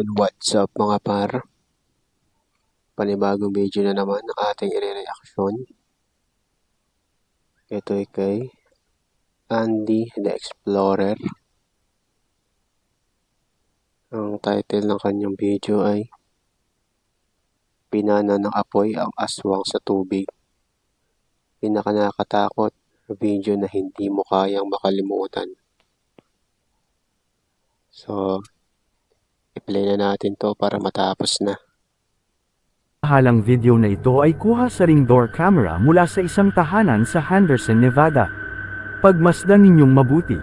Ayun, what's up mga par? Panibagong video na naman ang ating i-reaction. Ito ay kay Andy the Explorer. Ang title ng kanyang video ay Pinana ng apoy ang aswang sa tubig. Pinakanakatakot na video na hindi mo kayang makalimutan. So, i-play na natin to para matapos na. Halang video na ito ay kuha sa ring door camera mula sa isang tahanan sa Henderson, Nevada. Pagmasdan ninyong mabuti.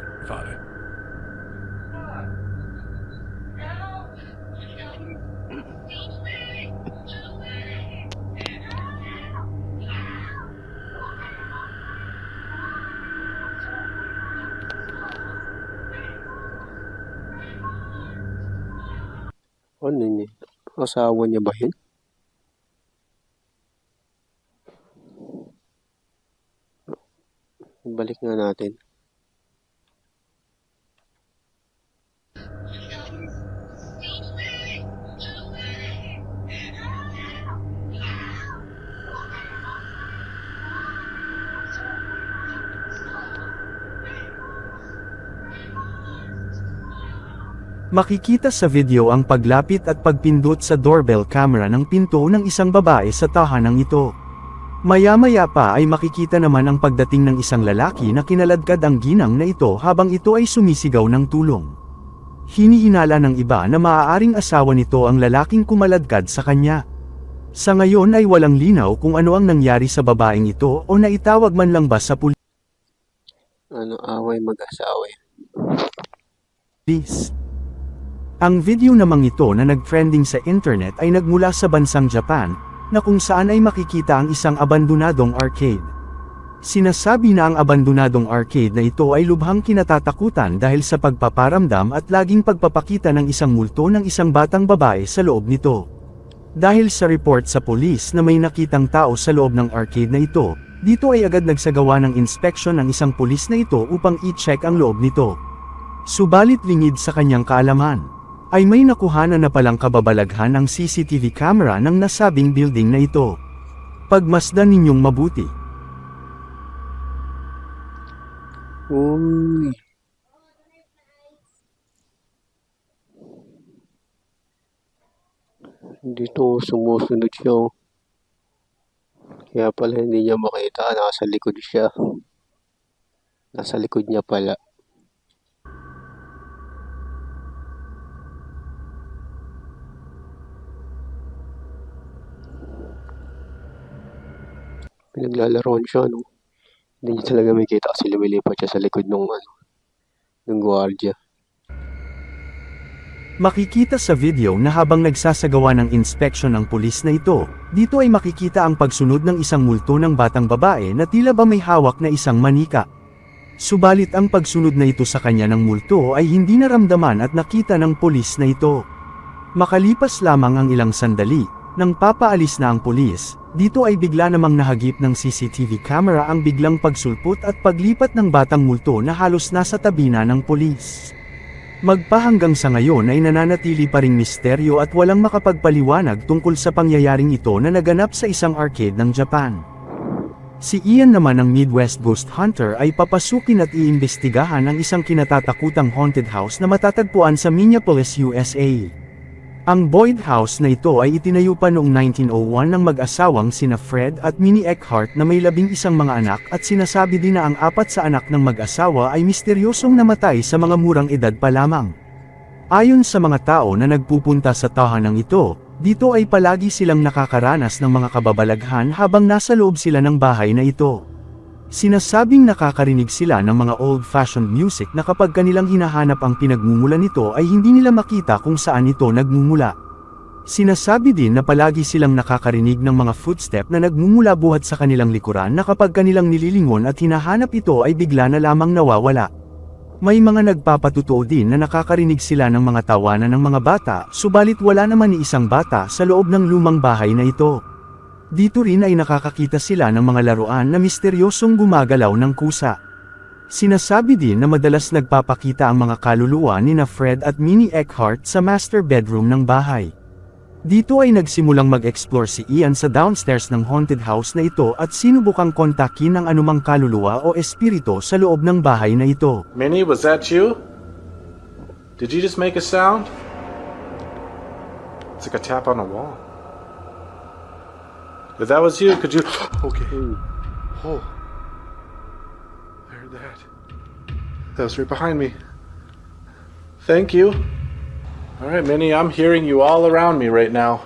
Ano niya? Asawa niya ba yun? Balik nga natin. Makikita sa video ang paglapit at pagpindot sa doorbell camera ng pinto ng isang babae sa tahanang ito. Maya-maya pa ay makikita naman ang pagdating ng isang lalaki na kinaladkad ang ginang na ito habang ito ay sumisigaw ng tulong. Hinihinala ng iba na maaaring asawa nito ang lalaking kumaladkad sa kanya. Sa ngayon ay walang linaw kung ano ang nangyari sa babaeng ito o naitawag man lang ba sa pulis. Ano away mag-asawa yan? Ang video namang ito na nag-trending sa internet ay nagmula sa bansang Japan, na kung saan ay makikita ang isang abandonadong arcade. Sinasabi na ang abandonadong arcade na ito ay lubhang kinatatakutan dahil sa pagpaparamdam at laging pagpapakita ng isang multo ng isang batang babae sa loob nito. Dahil sa report sa pulis na may nakitang tao sa loob ng arcade na ito, dito ay agad nagsagawa ng inspeksyon ng isang pulis na ito upang i-check ang loob nito. Subalit lingid sa kanyang kaalaman, ay may nakuhanan na palang kababalaghan ang CCTV camera ng nasabing building na ito. Pagmasdan ninyong mabuti. Uy. Dito sumusunod siya. Kaya pala hindi niya makita. Nasa likod siya. Nasa likod niya pala. Pinaglalaroan siya, no? Hindi niya talaga makita kasi lumilipat siya sa likod ng gwardiya. Makikita sa video na habang nagsasagawa ng inspeksyon ng pulis na ito, dito ay makikita ang pagsunod ng isang multo ng batang babae na tila ba may hawak na isang manika. Subalit ang pagsunod na ito sa kanya ng multo ay hindi naramdaman at nakita ng pulis na ito. Makalipas lamang ang ilang sandali, nang papaalis na ang pulis, dito ay bigla namang nahagip ng CCTV camera ang biglang pagsulpot at paglipat ng batang multo na halos nasa tabi na ng pulis. Magpahanggang sa ngayon ay nananatili pa ring misteryo at walang makapagpaliwanag tungkol sa pangyayaring ito na naganap sa isang arcade ng Japan. Si Ian naman ng Midwest Ghost Hunter ay papasukin at iimbestigahan ang isang kinatatakutang haunted house na matatagpuan sa Minneapolis, USA. Ang Boyd House na ito ay itinayo pa noong 1901 ng mag-asawang sina Fred at Minnie Eckhart na may 11 mga anak at sinasabi din na ang 4 sa anak ng mag-asawa ay misteryosong namatay sa mga murang edad pa lamang. Ayon sa mga tao na nagpupunta sa tahanang ito, dito ay palagi silang nakakaranas ng mga kababalaghan habang nasa loob sila ng bahay na ito. Sinasabing nakakarinig sila ng mga old-fashioned music na kapag kanilang hinahanap ang pinagmumula nito ay hindi nila makita kung saan ito nagmumula. Sinasabi din na palagi silang nakakarinig ng mga footstep na nagmumula buhat sa kanilang likuran na kapag kanilang nililingon at hinahanap ito ay bigla na lamang nawawala. May mga nagpapatotoo din na nakakarinig sila ng mga tawanan ng mga bata, subalit wala naman ni isang bata sa loob ng lumang bahay na ito. Dito rin ay nakakakita sila ng mga laruan na misteryosong gumagalaw ng kusa. Sinasabi din na madalas nagpapakita ang mga kaluluwa ni na Fred at Minnie Eckhart sa master bedroom ng bahay. Dito ay nagsimulang mag-explore si Ian sa downstairs ng haunted house na ito at sinubukang kontakin ang anumang kaluluwa o espiritu sa loob ng bahay na ito. Minnie, was that you? Did you just make a sound? It's like a tap on a wall. If that was you, could you... Okay. Oh. I heard that. That was right behind me. Thank you. Alright, Minnie, I'm hearing you all around me right now.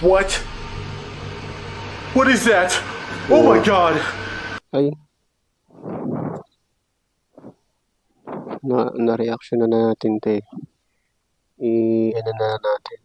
What? What is that? Oh my god! Ay. Na-reaction na natin, te. Ano na natin.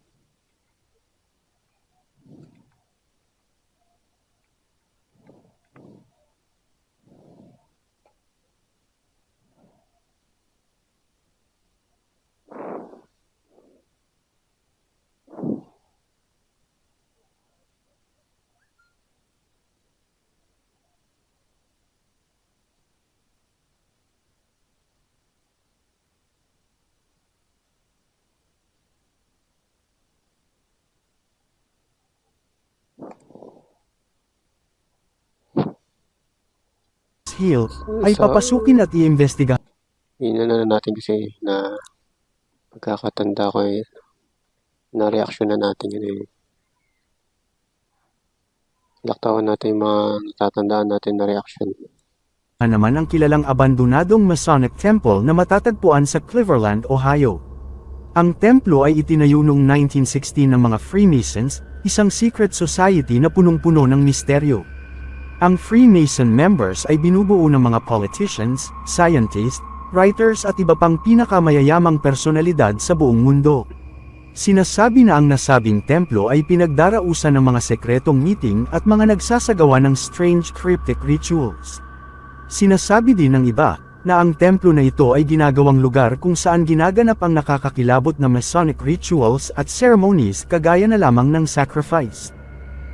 Hill, ay papasukin at iimbestigahan Inano na natin kasi na pagkakatanda ko na-reaction na natin yun Laktawan natin yung mga natatandaan natin na reaction. naman ang kilalang abandonadong Masonic Temple na matatagpuan sa Cleveland, Ohio. Ang templo ay itinayo noong 1916 ng mga Freemasons, isang secret society na punong-puno ng misteryo. Ang Freemason members ay binubuo ng mga politicians, scientists, writers at iba pang pinakamayayamang personalidad sa buong mundo. Sinasabi na ang nasabing templo ay pinagdarausan ng mga sekretong meeting at mga nagsasagawa ng strange cryptic rituals. Sinasabi din ng iba, na ang templo na ito ay ginagawang lugar kung saan ginaganap ang nakakakilabot na Masonic rituals at ceremonies kagaya na lamang ng sacrifice.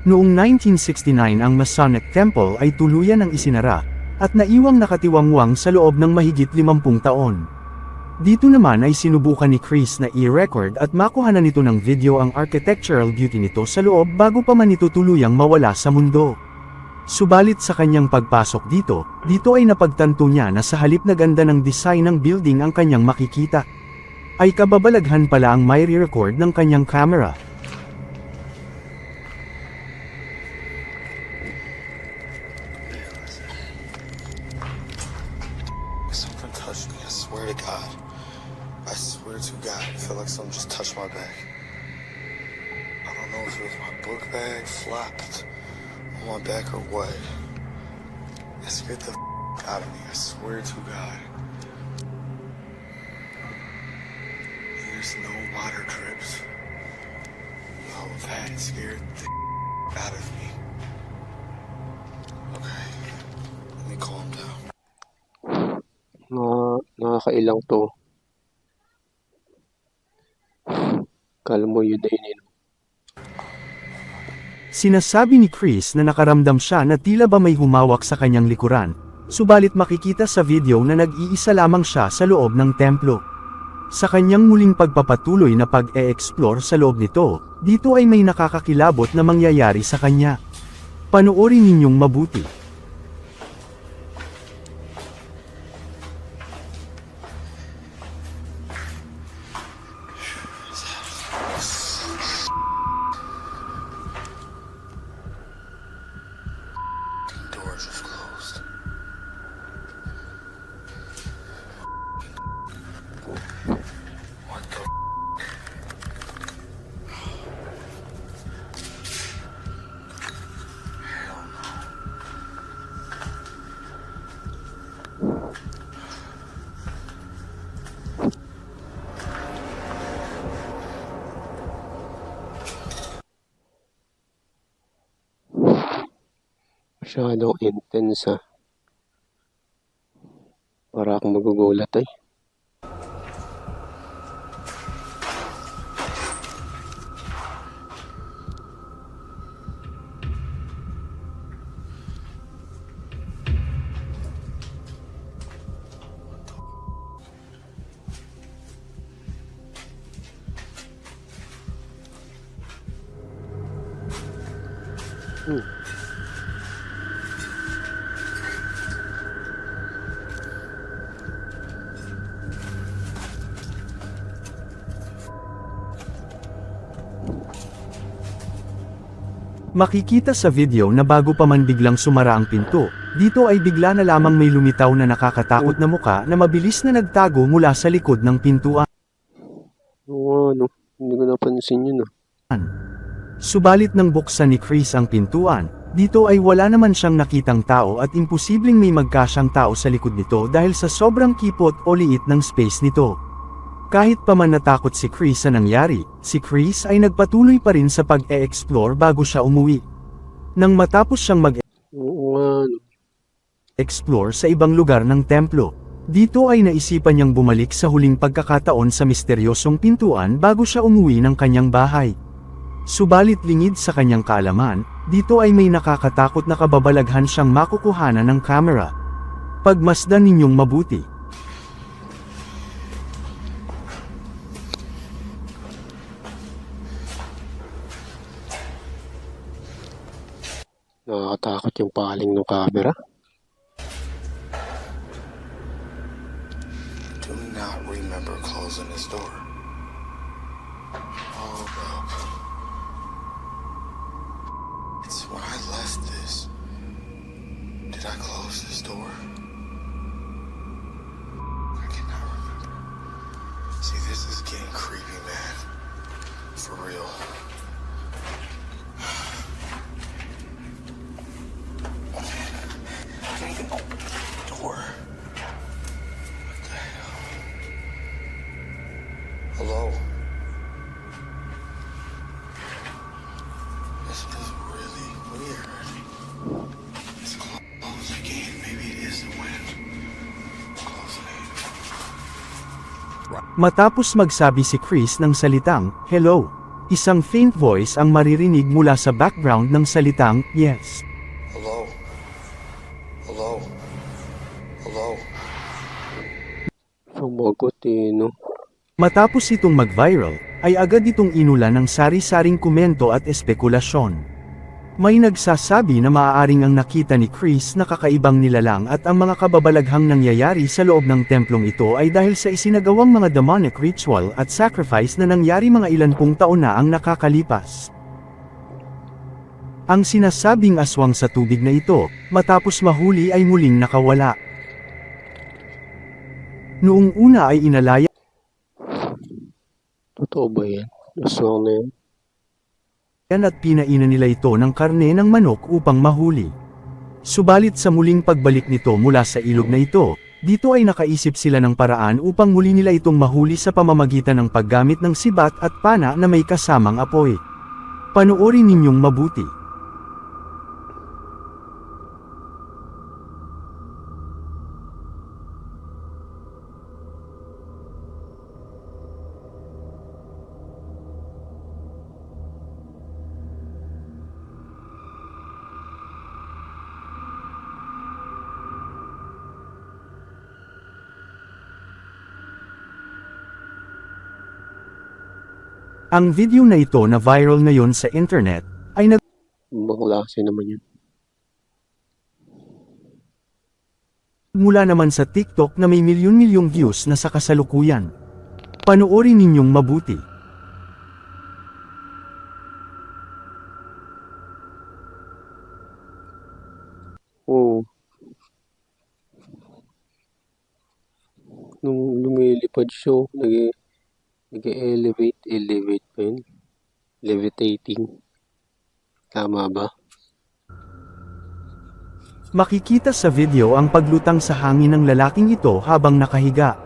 Noong 1969 ang Masonic Temple ay tuluyan ng isinara, at naiwang nakatiwangwang sa loob ng mahigit 50 taon. Dito naman ay sinubukan ni Chris na i-record at makuha na nito ng video ang architectural beauty nito sa loob bago pa man ito tuluyang mawala sa mundo. Subalit sa kanyang pagpasok dito ay napagtanto niya na sa halip na ganda ng design ng building ang kanyang makikita, ay kababalaghan pala ang may re-record ng kanyang camera. Something touched me, I swear to God. I swear to God, I feel like something just touched my bag. I don't know if it was my book bag flopped on my back or what. It scared the out of me, I swear to God. There's no water drips. No, that scared the out of me. Okay, let me calm down. Nakakailang to. Kala mo yun na yun. Sinasabi ni Chris na nakaramdam siya na tila ba may humawak sa kanyang likuran, subalit makikita sa video na nag-iisa lamang siya sa loob ng templo. Sa kanyang muling pagpapatuloy na pag-e-explore sa loob nito, dito ay may nakakakilabot na mangyayari sa kanya. Panoorin ninyong mabuti. Doors are closed. What the hell no. Masyadong intense Para akong magugulat Makikita sa video na bago pa man biglang sumara ang pinto, dito ay bigla na lamang may lumitaw na nakakatakot na muka na mabilis na nagtago mula sa likod ng pintuan. Oo, ano. Hindi ko napansin yun, ah. Subalit nang buksan ni Chris ang pintuan, dito ay wala naman siyang nakitang tao at imposibleng may magkasyang tao sa likod nito dahil sa sobrang kipot o liit ng space nito. Kahit pa man natakot si Chris sa nangyari, si Chris ay nagpatuloy pa rin sa pag-e-explore bago siya umuwi. Nang matapos siyang Oo nga, ano. mag-explore sa ibang lugar ng templo, dito ay naisipan niyang bumalik sa huling pagkakataon sa misteryosong pintuan bago siya umuwi ng kanyang bahay. Subalit lingid sa kanyang kaalaman, dito ay may nakakatakot na kababalaghan siyang makukuhanan ng kamera. Pagmasdan ninyong mabuti. Nakakatakot yung paling ng camera. Do not remember closing this door. Hold up. It's when I left this. Did I close this door? I cannot remember. See, this is getting creepy, man. For real. I can't even open the door. What the hell? Hello? This is really weird. It's closed again. Maybe it is the wind. Closing it. Matapos magsabi si Chris ng salitang, "Hello," isang faint voice ang maririnig mula sa background ng salitang, "Yes." Hello? Hello? Hello? Sumagot eh, no. Matapos itong mag-viral, ay agad itong inulan ng sari-saring komento at espekulasyon. May nagsasabi na maaaring ang nakita ni Chris na kakaibang nilalang at ang mga kababalaghang nangyayari sa loob ng templong ito ay dahil sa isinagawang mga demonic ritual at sacrifice na nangyari mga ilan pung taon na ang nakakalipas. Ang sinasabing aswang sa tubig na ito, matapos mahuli ay muling nakawala. Noong una ay inalaya Totoo ba yan? Aswang na yan? at pinainan nila ito ng karne ng manok upang mahuli. Subalit sa muling pagbalik nito mula sa ilog na ito, dito ay nakaisip sila ng paraan upang muli nila itong mahuli sa pamamagitan ng paggamit ng sibat at pana na may kasamang apoy. Panoorin ninyong mabuti. Ang video na ito na viral ngayon sa internet, ay Ibang klase naman yun. nagmula naman sa TikTok na may milyon-milyong views na sa kasalukuyan. Panoorin ninyong mabuti. Oo. Nung lumilipad siya, elevate pa yun. Levitating. Tama ba? Makikita sa video ang paglutang sa hangin ng lalaking ito habang nakahiga.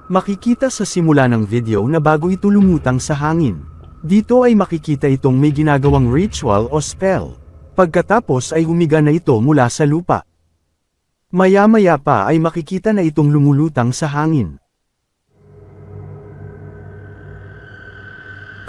Makikita sa simula ng video na bago ito lumutang sa hangin. Dito ay makikita itong may ginagawang ritual o spell. Pagkatapos ay humiga na ito mula sa lupa. Maya-maya pa ay makikita na itong lumulutang sa hangin.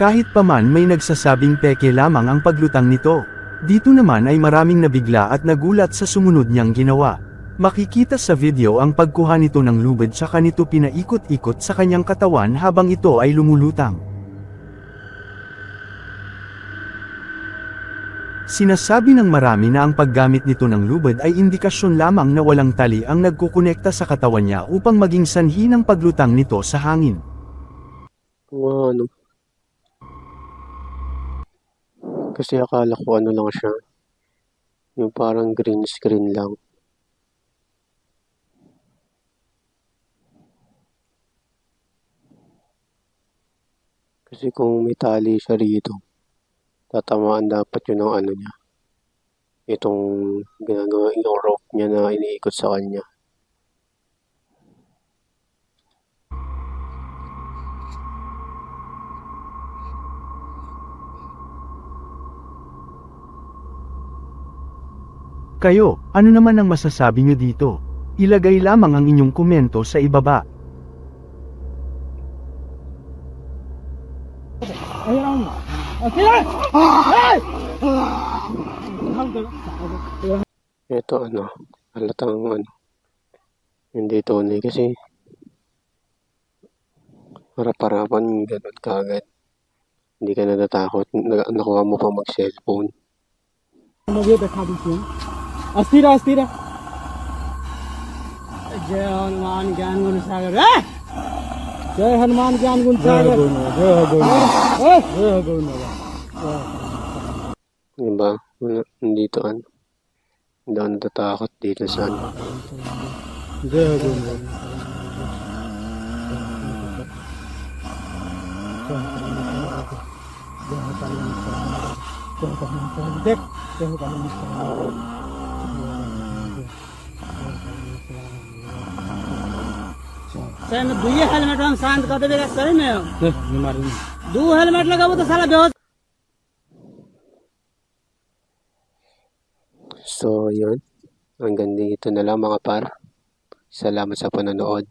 Kahit paman may nagsasabing peke lamang ang paglutang nito, dito naman ay maraming nabigla at nagulat sa sumunod niyang ginawa. Makikita sa video ang pagkuha nito ng lubid tsaka nito pinaikot-ikot sa kanyang katawan habang ito ay lumulutang. Sinasabi ng marami na ang paggamit nito ng lubid ay indikasyon lamang na walang tali ang nagkukonekta sa katawan niya upang maging sanhi ng paglutang nito sa hangin. Ano. Kasi akala ko ano lang siya. Yung parang green screen lang. Kasi kung may tali siya rito, tatamaan dapat yun ng ano niya. Itong ginagawa yung rope niya na iniikot sa kanya. Kayo, ano naman ang masasabi nyo dito? Ilagay lamang ang inyong komento sa ibaba. Ito ano, halatang ano, hindi tunay kasi harap-harapan ganun kagad. Hindi ka natatakot, nakuha mo pa mag-cellphone. अस्थिर अस्थिर जय हनुमान ज्ञान गुण सागर जय हनुमान ज्ञान गुण सागर Diba? Dito ano, hindi ako natatakot dito sa ano. देख सही में दुई हेलमेट हम शांत कर देगा सही में दो हेलमेट लगाबो तो साला बेहोश So, yun. Hanggang dito na lang mga par. Salamat sa panonood.